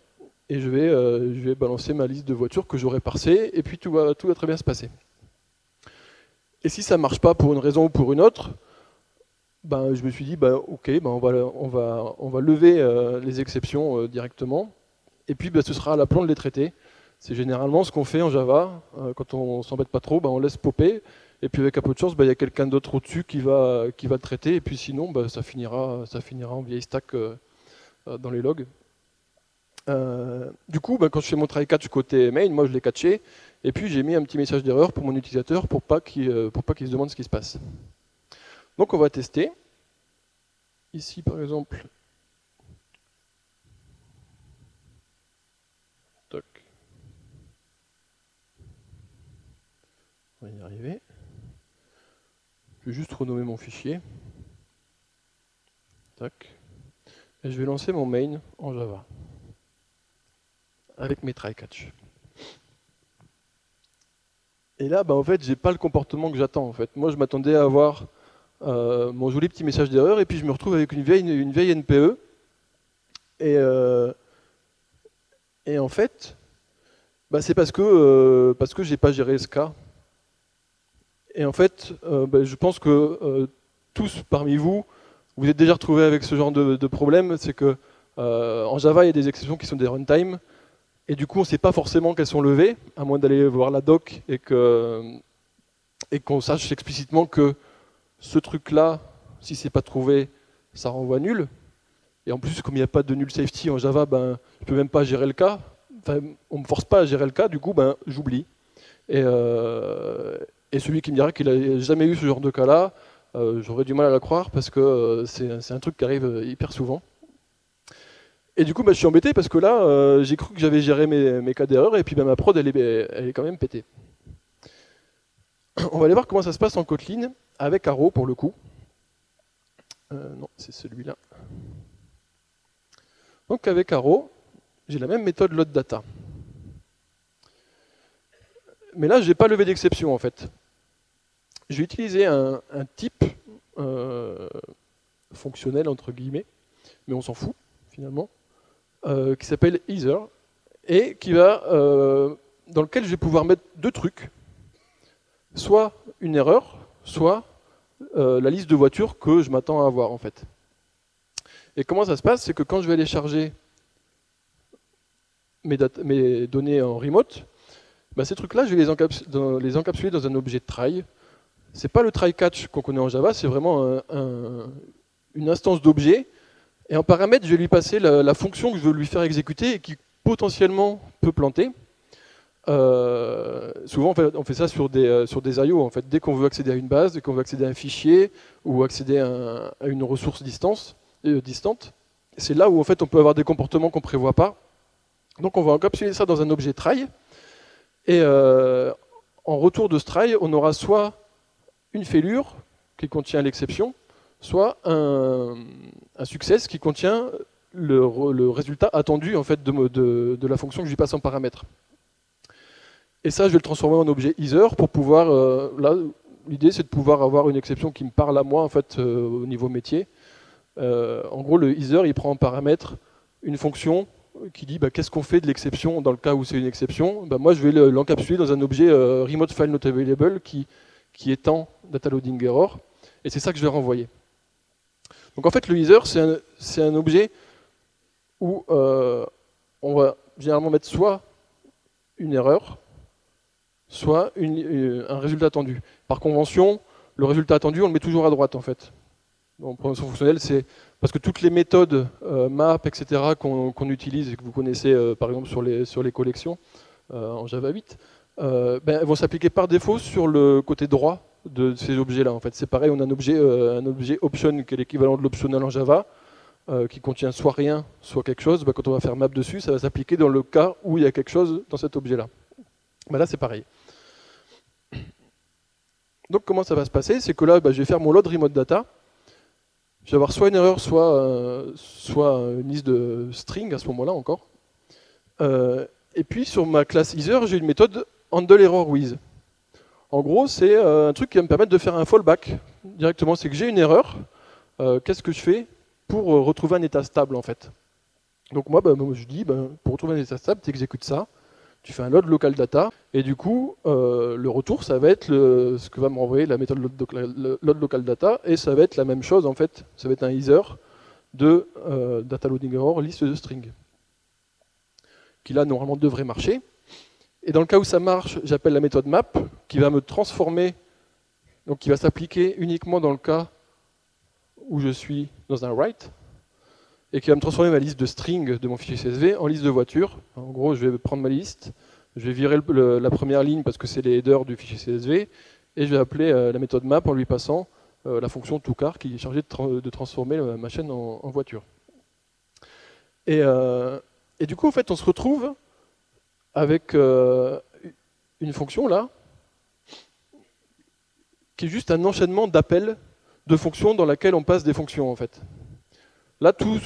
Et je vais balancer ma liste de voitures que j'aurai parsée, et puis tout va très bien se passer. Et si ça ne marche pas pour une raison ou pour une autre, je me suis dit, ok, on va lever les exceptions directement, et puis ce sera à l'aplomb de les traiter. C'est généralement ce qu'on fait en Java, quand on ne s'embête pas trop, on laisse popper, et puis avec un peu de chance, il y a quelqu'un d'autre au-dessus qui va le traiter, et puis sinon, ça finira en vieille stack dans les logs. Du coup, quand je fais mon try catch côté main, moi je l'ai catché, et puis j'ai mis un petit message d'erreur pour mon utilisateur pour pas qu'il se demande ce qui se passe. Donc on va tester. Ici par exemple, toc. On va y arriver. Je vais juste renommer mon fichier. Tac. Et je vais lancer mon main en Java avec mes try-catch. Et là, en fait, j'ai pas le comportement que j'attends. En fait. Moi, je m'attendais à avoir mon joli petit message d'erreur, et puis je me retrouve avec une vieille NPE. Et en fait, c'est parce que j'ai pas géré ce cas. Et en fait, je pense que tous parmi vous, vous êtes déjà retrouvés avec ce genre de problème. C'est que en Java, il y a des exceptions qui sont des runtime. Et du coup, on ne sait pas forcément qu'elles sont levées, à moins d'aller voir la doc et qu'on sache explicitement que ce truc-là, si ce n'est pas trouvé, ça renvoie nul. Et en plus, comme il n'y a pas de null safety en Java, je ne peux même pas gérer le cas. Enfin, on ne me force pas à gérer le cas, du coup, j'oublie. Et celui qui me dira qu'il n'a jamais eu ce genre de cas-là, j'aurais du mal à la croire parce que c'est un truc qui arrive hyper souvent. Et du coup, je suis embêté parce que là, j'ai cru que j'avais géré mes cas d'erreur et puis ma prod, elle est quand même pétée. On va aller voir comment ça se passe en Kotlin avec Arrow pour le coup. Non, c'est celui-là. Donc avec Arrow, j'ai la même méthode loadData. Mais là, je n'ai pas levé d'exception en fait. Je vais utiliser un type fonctionnel entre guillemets, mais on s'en fout finalement. Qui s'appelle Either, et dans lequel je vais pouvoir mettre deux trucs, soit une erreur, soit la liste de voitures que je m'attends à avoir en fait. Et comment ça se passe? C'est que quand je vais aller charger mes données en remote, ces trucs-là, je vais les encapsuler dans un objet de try. C'est pas le try catch qu'on connaît en Java, c'est vraiment une instance d'objet. Et en paramètre, je vais lui passer la fonction que je veux lui faire exécuter et qui potentiellement peut planter. Souvent, on fait ça sur des I/O. En fait. Dès qu'on veut accéder à une base, dès qu'on veut accéder à un fichier ou accéder à une ressource distante, c'est là où en fait, on peut avoir des comportements qu'on ne prévoit pas. Donc on va encapsuler ça dans un objet try, et en retour de ce try, on aura soit une fêlure qui contient l'exception, soit un success qui contient le résultat attendu en fait, de la fonction que je lui passe en paramètre. Et ça, je vais le transformer en objet either pour pouvoir... là, l'idée, c'est de pouvoir avoir une exception qui me parle à moi en fait, au niveau métier. En gros, le either, il prend en paramètre une fonction qui dit bah, qu'est-ce qu'on fait de l'exception dans le cas où c'est une exception. Bah, moi, je vais l'encapsuler dans un objet remote file not available qui étend data loading error. Et c'est ça que je vais renvoyer. Donc en fait, le either, c'est un objet où on va généralement mettre soit une erreur, soit un résultat attendu. Par convention, le résultat attendu, on le met toujours à droite en fait. En programmation fonctionnelle, c'est parce que toutes les méthodes map, etc., qu'on utilise et que vous connaissez par exemple sur les collections en Java 8, elles vont s'appliquer par défaut sur le côté droit de ces objets-là. En fait, c'est pareil, on a un objet option qui est l'équivalent de l'optionnel en Java, qui contient soit rien, soit quelque chose. Quand on va faire map dessus, ça va s'appliquer dans le cas où il y a quelque chose dans cet objet-là. Là, c'est pareil. Donc comment ça va se passer? C'est que là, je vais faire mon load remote data. Je vais avoir soit une erreur, soit une liste de string à ce moment-là encore. Et puis sur ma classe either, j'ai une méthode handle error with. En gros, c'est un truc qui va me permettre de faire un fallback directement. C'est que j'ai une erreur. Qu'est-ce que je fais pour retrouver un état stable en fait? Donc moi, je dis, pour retrouver un état stable, tu exécutes ça. Tu fais un load local data, et du coup, le retour, ça va être ce que va me renvoyer la méthode load local data, et ça va être la même chose, en fait, ça va être un either de data loading error liste de string, qui là, normalement, devrait marcher. Et dans le cas où ça marche, j'appelle la méthode map, qui va me transformer, donc qui va s'appliquer uniquement dans le cas où je suis dans un write, et qui va me transformer ma liste de string de mon fichier CSV en liste de voitures. En gros, je vais prendre ma liste, je vais virer la première ligne parce que c'est les headers du fichier CSV, et je vais appeler la méthode map en lui passant la fonction toCar qui est chargée de transformer ma chaîne en voiture. Et du coup, en fait, on se retrouve avec une fonction là, qui est juste un enchaînement d'appels de fonctions dans laquelle on passe des fonctions en fait. Là, tout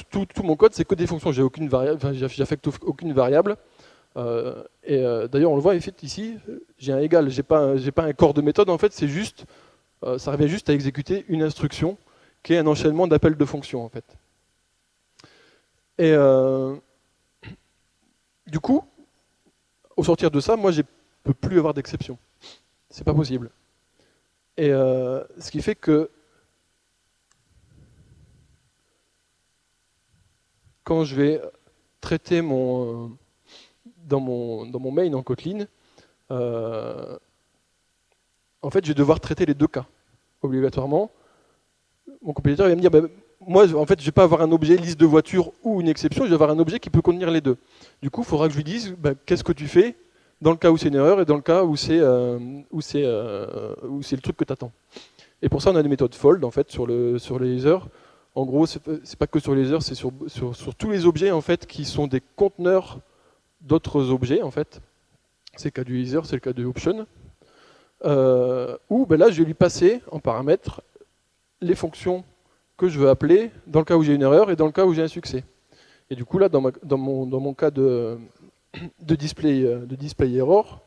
mon code, c'est que des fonctions. J'affecte aucune variable. D'ailleurs, on le voit ici, j'ai un égal. J'ai pas un corps de méthode. En fait, c'est juste, ça revient juste à exécuter une instruction qui est un enchaînement d'appels de fonctions en fait. Et du coup, au sortir de ça, moi, je ne peux plus avoir d'exception. C'est pas possible. Et ce qui fait que quand je vais traiter dans mon main en Kotlin, en fait, je vais devoir traiter les deux cas, obligatoirement. Mon compilateur va me dire, moi, en fait, je ne vais pas avoir un objet liste de voitures ou une exception, je vais avoir un objet qui peut contenir les deux. Du coup, il faudra que je lui dise, qu'est-ce que tu fais dans le cas où c'est une erreur et dans le cas où c'est le truc que tu attends. Et pour ça, on a des méthodes fold, en fait, sur les either. En gros, c'est pas que sur les either, c'est sur tous les objets en fait qui sont des conteneurs d'autres objets en fait. C'est le cas du either, c'est le cas de option. Où là, je vais lui passer en paramètre les fonctions que je veux appeler dans le cas où j'ai une erreur et dans le cas où j'ai un succès. Et du coup là, dans mon cas de display error,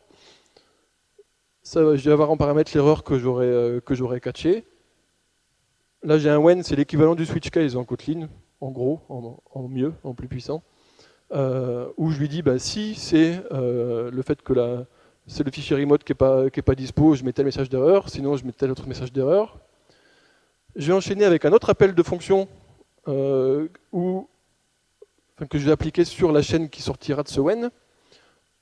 ça, je vais avoir en paramètre l'erreur que j'aurais catchée. Là, j'ai un when, c'est l'équivalent du switch case en Kotlin, en gros, en mieux, en plus puissant, où je lui dis, si c'est le fait que c'est le fichier remote qui est pas dispo, je mets tel message d'erreur, sinon je mets tel autre message d'erreur. Je vais enchaîner avec un autre appel de fonction que je vais appliquer sur la chaîne qui sortira de ce when,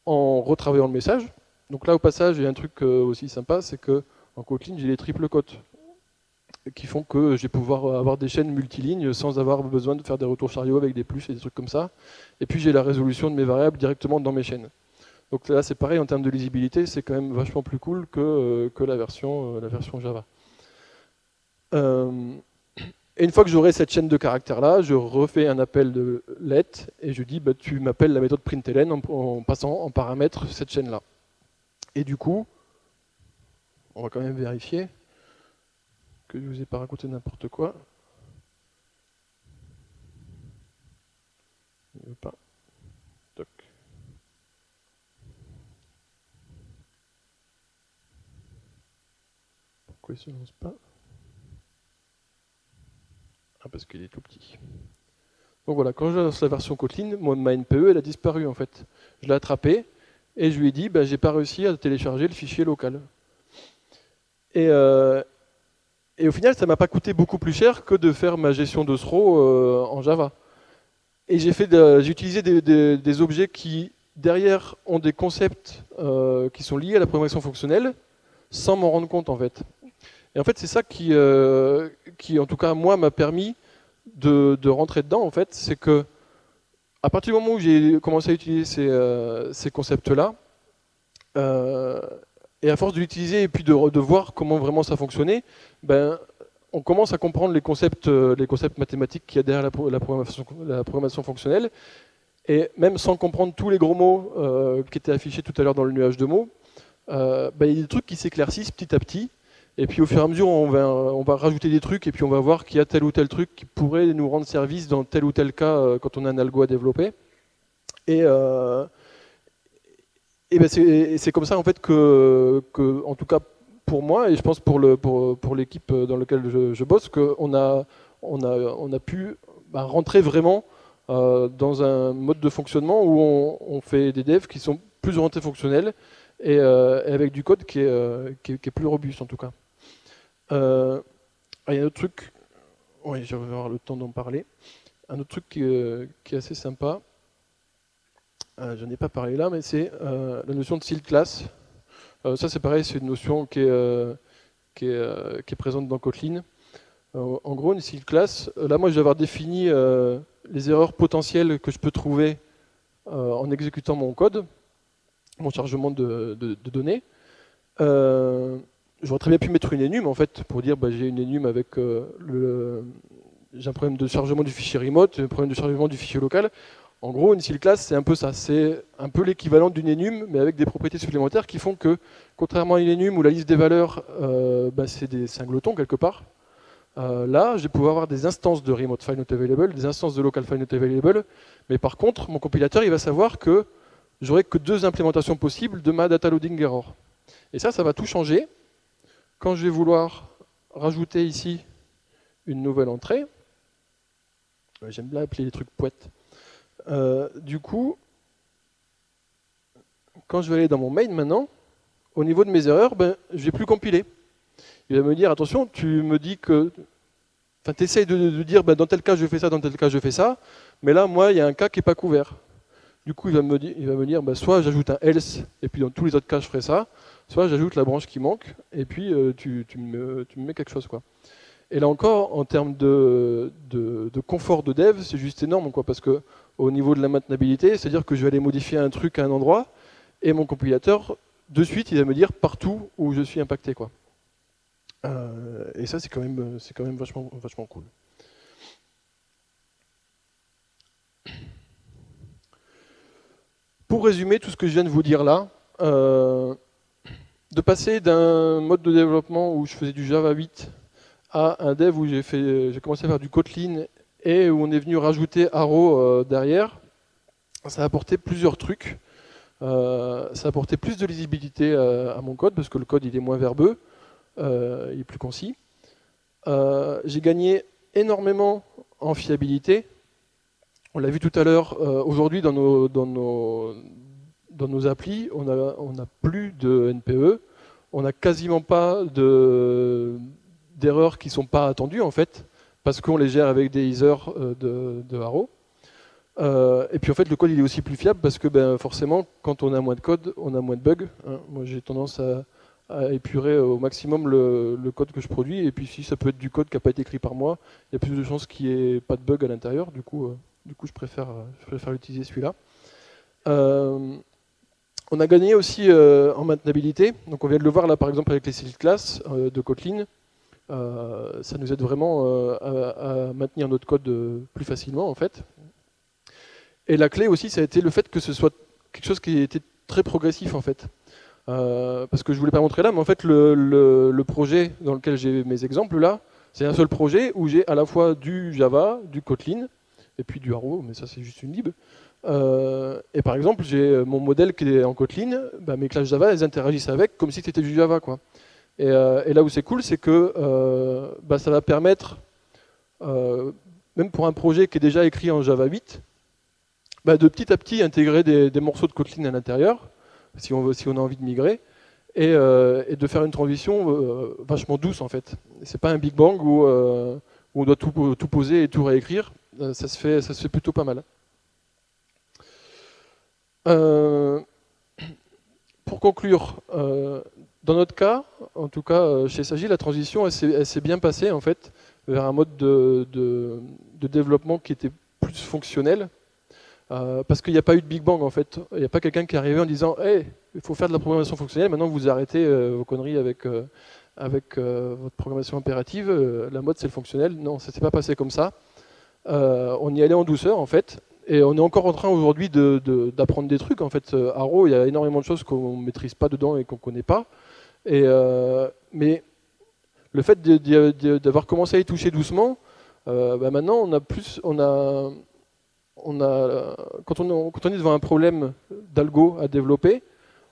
en retravaillant le message. Donc là, au passage, il y a un truc aussi sympa, c'est que en Kotlin, j'ai les triple cotes, qui font que je vais pouvoir avoir des chaînes multilignes sans avoir besoin de faire des retours chariots avec des plus et des trucs comme ça. Et puis j'ai la résolution de mes variables directement dans mes chaînes. Donc là c'est pareil en termes de lisibilité, c'est quand même vachement plus cool que la version Java. Et une fois que j'aurai cette chaîne de caractères-là, je refais un appel de let et je dis tu m'appelles la méthode println en passant en paramètre cette chaîne-là. Et du coup, on va quand même vérifier que je ne vous ai pas raconté n'importe quoi. Il ne veut pas. Toc. Pourquoi il ne se lance pas? Ah, parce qu'il est tout petit. Donc voilà, quand je lance la version Kotlin, ma NPE, elle a disparu en fait. Je l'ai attrapée et je lui ai dit, j'ai pas réussi à télécharger le fichier local. Et au final, ça m'a pas coûté beaucoup plus cher que de faire ma gestion de throw en Java. Et j'ai utilisé des objets qui, derrière, ont des concepts qui sont liés à la programmation fonctionnelle, sans m'en rendre compte en fait. Et en fait, c'est ça qui, en tout cas, moi, m'a permis de rentrer dedans, en fait. C'est que, à partir du moment où j'ai commencé à utiliser ces concepts-là, et à force de l'utiliser et puis de voir comment vraiment ça fonctionnait, on commence à comprendre les concepts mathématiques qu'il y a derrière la programmation fonctionnelle. Et même sans comprendre tous les gros mots qui étaient affichés tout à l'heure dans le nuage de mots, il y a des trucs qui s'éclaircissent petit à petit. Et puis au fur et à mesure, on va rajouter des trucs et puis on va voir qu'il y a tel ou tel truc qui pourrait nous rendre service dans tel ou tel cas quand on a un algo à développer. Et c'est comme ça en fait que, en tout cas pour moi et je pense pour l'équipe dans laquelle je bosse, qu'on a pu rentrer vraiment dans un mode de fonctionnement où on fait des devs qui sont plus orientés fonctionnels et avec du code qui est plus robuste en tout cas. Il y a un autre truc, oui, je vais avoir le temps d'en parler. Un autre truc qui est assez sympa, j'en ai pas parlé là, mais c'est la notion de sealed class. Ça c'est pareil, c'est une notion qui est présente dans Kotlin. En gros, une sealed class, là moi je vais avoir défini les erreurs potentielles que je peux trouver en exécutant mon code, mon chargement de données. J'aurais très bien pu mettre une enum en fait pour dire j'ai une enum avec j'ai un problème de chargement du fichier remote, un problème de chargement du fichier local. En gros, une sealed class, c'est un peu ça. C'est un peu l'équivalent d'une enum, mais avec des propriétés supplémentaires qui font que, contrairement à une enum où la liste des valeurs, c'est un gloton quelque part, là, je vais pouvoir avoir des instances de remote file not available, des instances de local file not available, mais par contre, mon compilateur, il va savoir que j'aurai que 2 implémentations possibles de ma data loading error. Et ça va tout changer. Quand je vais vouloir rajouter ici une nouvelle entrée, j'aime bien appeler les trucs poètes. Du coup, quand je vais aller dans mon main maintenant, au niveau de mes erreurs, je vais plus compiler. Il va me dire, attention, tu me dis que... Enfin, tu essayes de dire, dans tel cas je fais ça, dans tel cas je fais ça, mais là, moi, il y a un cas qui n'est pas couvert. Du coup, il va me dire, soit j'ajoute un else, et puis dans tous les autres cas, je ferai ça, soit j'ajoute la branche qui manque, et puis tu me mets quelque chose, quoi. Et là encore, en termes de confort de dev, c'est juste énorme, quoi, parce que au niveau de la maintenabilité, c'est-à-dire que je vais aller modifier un truc à un endroit, et mon compilateur, de suite, il va me dire partout où je suis impacté, quoi. Et ça, c'est quand même vachement cool. Pour résumer tout ce que je viens de vous dire là, de passer d'un mode de développement où je faisais du Java 8 à un dev où j'ai commencé à faire du Kotlin et où on est venu rajouter Arrow derrière, ça a apporté plusieurs trucs. Ça a apporté plus de lisibilité à mon code parce que le code il est moins verbeux, il est plus concis. J'ai gagné énormément en fiabilité. On l'a vu tout à l'heure, aujourd'hui dans nos applis, on n'a plus de NPE, on n'a quasiment pas d'erreurs qui ne sont pas attendues en fait, parce qu'on les gère avec des headers de Arrow. Et puis en fait le code il est aussi plus fiable parce que forcément quand on a moins de code, on a moins de bugs. Hein. Moi j'ai tendance à épurer au maximum le code que je produis, et puis si ça peut être du code qui n'a pas été écrit par moi, il y a plus de chances qu'il n'y ait pas de bug à l'intérieur, du coup je préfère utiliser celui-là. On a gagné aussi en maintenabilité, donc on vient de le voir là par exemple avec les sealed class de Kotlin. Ça nous aide vraiment à maintenir notre code plus facilement en fait. Et la clé aussi, ça a été le fait que ce soit quelque chose qui était très progressif en fait. Parce que je ne voulais pas montrer là, mais en fait le projet dans lequel j'ai mes exemples là, c'est un seul projet où j'ai à la fois du Java, du Kotlin, et puis du Arrow, mais ça c'est juste une lib. Et par exemple, j'ai mon modèle qui est en Kotlin, bah, mes classes Java, elles interagissent avec comme si c'était du Java, quoi. Et là où c'est cool, c'est que bah, ça va permettre, même pour un projet qui est déjà écrit en Java 8, bah, de petit à petit intégrer des morceaux de Kotlin à l'intérieur, si on a envie de migrer, et de faire une transition vachement douce en fait. C'est pas un Big Bang où on doit tout poser et tout réécrire. Ça se fait plutôt pas mal. Pour conclure, dans notre cas, en tout cas chez Sagi, la transition elle s'est bien passée en fait vers un mode de développement qui était plus fonctionnel, parce qu'il n'y a pas eu de Big Bang en fait. Il n'y a pas quelqu'un qui est arrivé en disant hey, il faut faire de la programmation fonctionnelle, maintenant vous arrêtez vos conneries avec votre programmation impérative, la mode c'est le fonctionnel. Non, ça ne s'est pas passé comme ça. On y allait en douceur en fait. Et on est encore en train aujourd'hui d'apprendre des trucs. En fait, Arrow, il y a énormément de choses qu'on ne maîtrise pas dedans et qu'on ne connaît pas. Mais le fait d'avoir commencé à y toucher doucement, bah maintenant quand on est devant un problème d'algo à développer,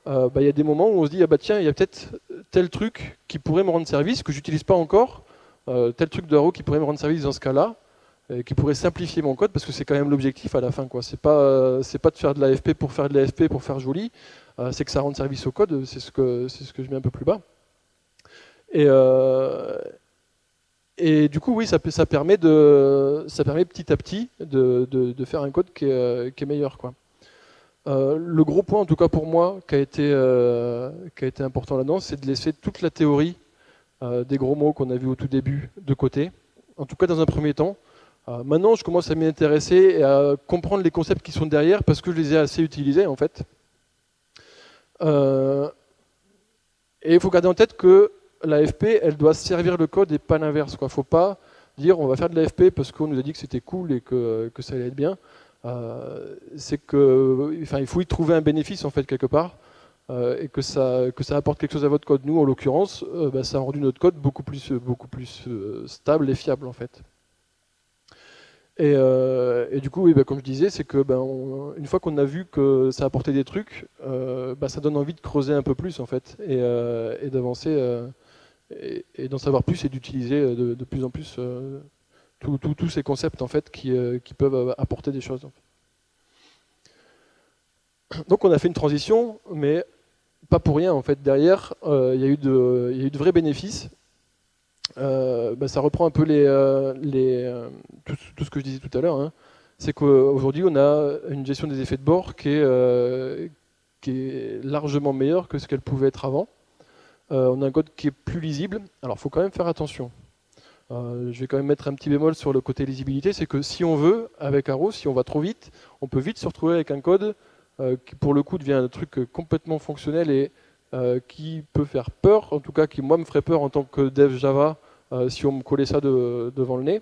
bah, il y a des moments où on se dit ah bah tiens, il y a peut-être tel truc qui pourrait me rendre service que j'utilise pas encore, tel truc d'Arrow qui pourrait me rendre service dans ce cas-là, qui pourrait simplifier mon code parce que c'est quand même l'objectif à la fin, quoi. C'est pas de faire de l'AFP pour faire de l'AFP pour faire joli, c'est que ça rende service au code. C'est ce que je mets un peu plus bas. Et du coup, oui, ça permet petit à petit de faire un code qui est meilleur, quoi. Le gros point, en tout cas pour moi, qui a été important là-dedans, c'est de laisser toute la théorie des gros mots qu'on a vu au tout début de côté, en tout cas dans un premier temps. Maintenant, je commence à m'y intéresser et à comprendre les concepts qui sont derrière parce que je les ai assez utilisés en fait. Et il faut garder en tête que l'AFP, elle doit servir le code et pas l'inverse. Il ne faut pas dire on va faire de l'AFP parce qu'on nous a dit que c'était cool et que ça allait être bien. C'est que, enfin, il faut y trouver un bénéfice en fait quelque part et que ça apporte quelque chose à votre code. Nous, en l'occurrence, bah, ça a rendu notre code beaucoup plus stable et fiable en fait. Et du coup, oui, bah, comme je disais, c'est que une fois qu'on a vu que ça apportait des trucs, bah, ça donne envie de creuser un peu plus en fait, et d'avancer et d'en savoir plus et d'utiliser de plus en plus tous ces concepts en fait qui peuvent apporter des choses. Donc on a fait une transition, mais pas pour rien en fait. Derrière, il y a eu de vrais bénéfices. Bah, ça reprend un peu tout ce que je disais tout à l'heure. Hein. C'est qu'aujourd'hui, on a une gestion des effets de bord qui est largement meilleure que ce qu'elle pouvait être avant. On a un code qui est plus lisible. Alors, il faut quand même faire attention. Je vais quand même mettre un petit bémol sur le côté lisibilité. C'est que si on veut, avec Arrow, si on va trop vite, on peut vite se retrouver avec un code qui, pour le coup, devient un truc complètement fonctionnel et qui peut faire peur, en tout cas qui moi me ferait peur en tant que dev Java si on me collait ça devant le nez.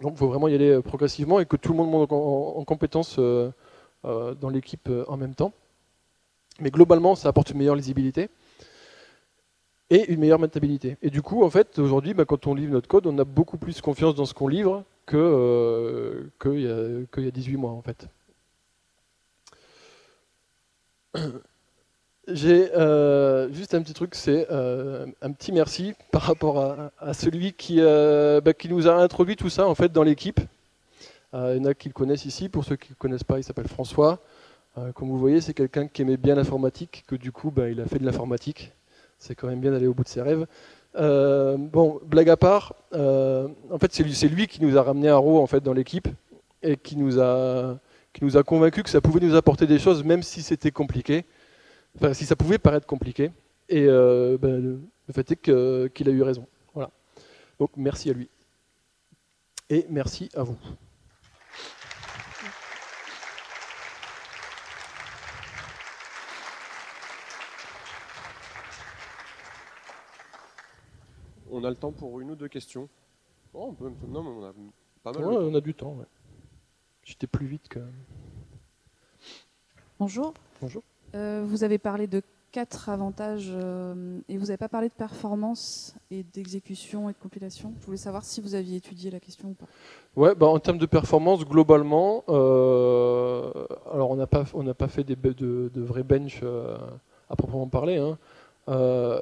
Donc il faut vraiment y aller progressivement et que tout le monde monte en compétence dans l'équipe en même temps. Mais globalement, ça apporte une meilleure lisibilité et une meilleure maintenabilité. Et du coup, en fait, aujourd'hui, quand on livre notre code, on a beaucoup plus confiance dans ce qu'on livre qu'il y a 18 mois, en fait. J'ai juste un petit truc, c'est un petit merci par rapport à celui qui nous a introduit tout ça en fait dans l'équipe. Il y en a qui le connaissent ici, pour ceux qui ne le connaissent pas, il s'appelle François. Comme vous voyez, c'est quelqu'un qui aimait bien l'informatique, que du coup il a fait de l'informatique. C'est quand même bien d'aller au bout de ses rêves. Bon, blague à part, en fait c'est lui qui nous a ramené Arrow en fait dans l'équipe et qui nous a convaincus que ça pouvait nous apporter des choses même si c'était compliqué. Enfin, si ça pouvait paraître compliqué, et le fait est qu'il a eu raison. Voilà. Donc merci à lui. Et merci à vous. On a le temps pour une ou deux questions. Oh, on peut, non, mais on a pas mal. Ouais, on a du temps. Ouais. J'étais plus vite que. Bonjour. Bonjour. Vous avez parlé de 4 avantages et vous n'avez pas parlé de performance et d'exécution et de compilation. Je voulais savoir si vous aviez étudié la question ou pas. Ouais, bah, en termes de performance, globalement, alors on n'a pas fait de vrais bench à proprement parler, hein.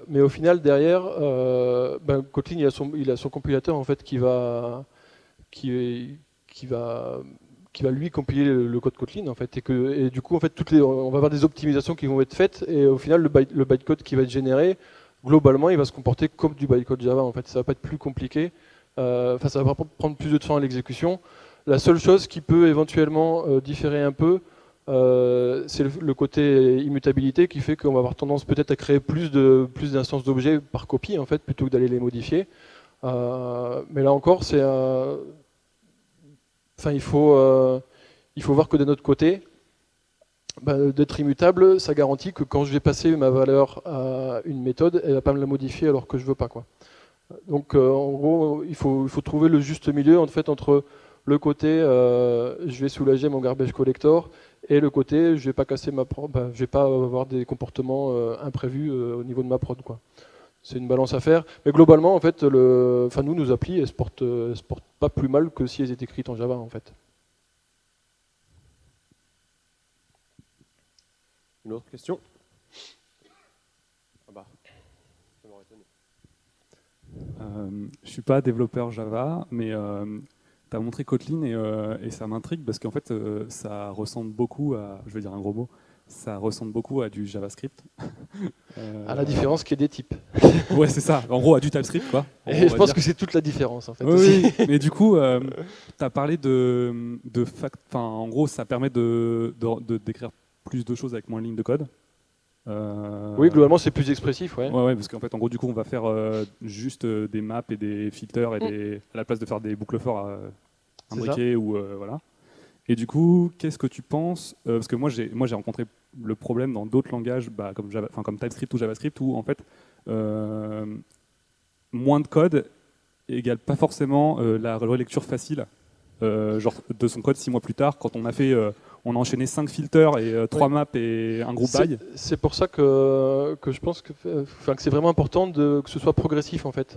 Mais au final, derrière, ben, Kotlin il a son compilateur en fait qui va lui compiler le code Kotlin en fait, et du coup en fait on va avoir des optimisations qui vont être faites, et au final le bytecode qui va être généré, globalement il va se comporter comme du bytecode Java en fait, ça va pas être plus compliqué, ça va prendre plus de temps à l'exécution. La seule chose qui peut éventuellement différer un peu, c'est le côté immutabilité qui fait qu'on va avoir tendance peut-être à créer plus d'instances d'objets par copie en fait, plutôt que d'aller les modifier. Mais là encore, il faut voir que de notre côté, d'être immutable, ça garantit que quand je vais passer ma valeur à une méthode, elle ne va pas me la modifier alors que je ne veux pas, quoi. Donc en gros, il faut trouver le juste milieu en fait, entre le côté je vais soulager mon garbage collector et le côté je vais pas casser je vais pas avoir des comportements imprévus au niveau de ma prod, quoi. C'est une balance à faire, mais globalement en fait nos applis elles se portent pas plus mal que si elles étaient écrites en Java en fait. Une autre question? Ah bah, ça m'aurait étonné. Je suis pas développeur Java, mais tu as montré Kotlin et ça m'intrigue parce qu'en fait ça ressemble beaucoup à, je vais dire un gros mot, ça ressemble beaucoup à du JavaScript. À la différence qu'il y ait des types. Ouais, c'est ça, en gros à du TypeScript quoi. Et je pense que c'est toute la différence en fait. Oui, mais du coup, tu as parlé en gros ça permet de d'écrire plus de choses avec moins de lignes de code. Oui, globalement c'est plus expressif, ouais. Ouais, parce qu'en fait, en gros, du coup, on va faire juste des maps et des filters et à la place de faire des boucles for imbriquées ou voilà. Et du coup, qu'est-ce que tu penses parce que moi, j'ai rencontré le problème dans d'autres langages, comme TypeScript ou JavaScript, où en fait, moins de code égale pas forcément la relecture facile, genre de son code 6 mois plus tard, quand on a enchaîné 5 filters et 3 maps et un groupe by. C'est pour ça que je pense que c'est vraiment important que ce soit progressif en fait.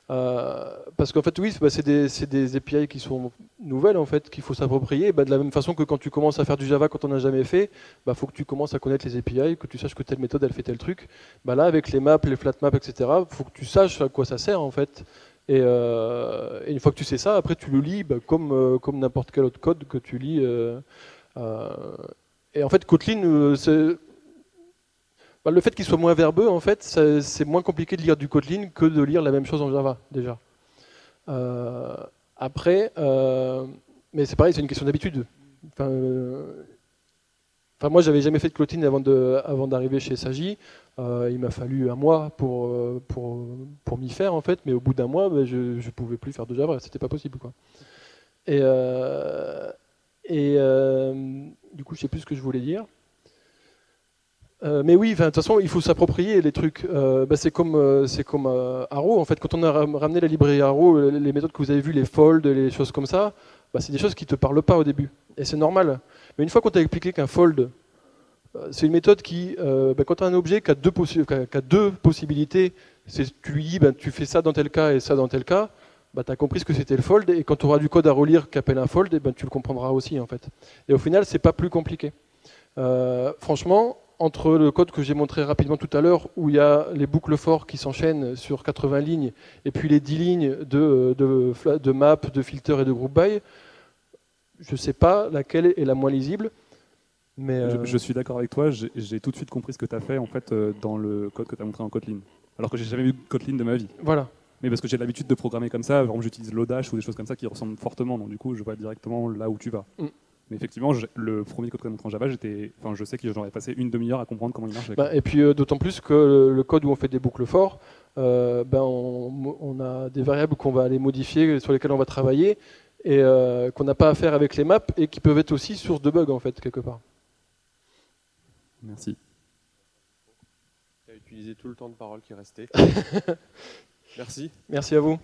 Parce qu'en fait, oui, c'est des API qui sont nouvelles en fait, qu'il faut s'approprier. De la même façon que quand tu commences à faire du Java quand on n'a jamais fait, faut que tu commences à connaître les API, que tu saches que telle méthode elle fait tel truc. Là, avec les maps, les flat maps, etc., il faut que tu saches à quoi ça sert en fait. Et une fois que tu sais ça, après tu le lis comme n'importe quel autre code que tu lis. Et en fait, Kotlin, le fait qu'il soit moins verbeux, en fait, c'est moins compliqué de lire du Kotlin que de lire la même chose en Java, déjà. Après, mais c'est pareil, c'est une question d'habitude. Moi, j'avais jamais fait de Kotlin avant d'arriver chez Sagi. Il m'a fallu un mois pour m'y faire, en fait, mais au bout d'un mois, je ne pouvais plus faire de Java, c'était pas possible, quoi. Du coup, je sais plus ce que je voulais dire. Mais oui, de toute façon, il faut s'approprier les trucs. C'est comme Arrow. En fait, quand on a ramené la librairie Arrow, les méthodes que vous avez vues, les folds, les choses comme ça, c'est des choses qui te parlent pas au début. Et c'est normal. Mais une fois qu'on t'a expliqué qu'un fold, c'est une méthode qui, quand tu as un objet qui a deux possibilités, tu lui dis, tu fais ça dans tel cas et ça dans tel cas, tu as compris ce que c'était le fold, et quand tu auras du code à relire qui appelle un fold, tu le comprendras aussi en fait. Et au final, c'est pas plus compliqué. Franchement, entre le code que j'ai montré rapidement tout à l'heure, où il y a les boucles for qui s'enchaînent sur 80 lignes, et puis les 10 lignes de map, de filter et de group by, je sais pas laquelle est la moins lisible. Mais je suis d'accord avec toi, j'ai tout de suite compris ce que tu as fait en fait, dans le code que tu as montré en Kotlin. Alors que j'ai jamais vu Kotlin de ma vie. Voilà. Mais parce que j'ai l'habitude de programmer comme ça, j'utilise Lodash ou des choses comme ça qui ressemblent fortement, donc du coup je vois directement là où tu vas. Mais effectivement, le premier code que tu as montré en Java, je sais que j'aurais passé une demi-heure à comprendre comment il marche. Et puis d'autant plus que le code où on fait des boucles for, on a des variables qu'on va aller modifier, sur lesquelles on va travailler, et qu'on n'a pas à faire avec les maps, et qui peuvent être aussi source de bugs en fait, quelque part. Merci. Tu as utilisé tout le temps de parole qui restait. Merci. Merci à vous.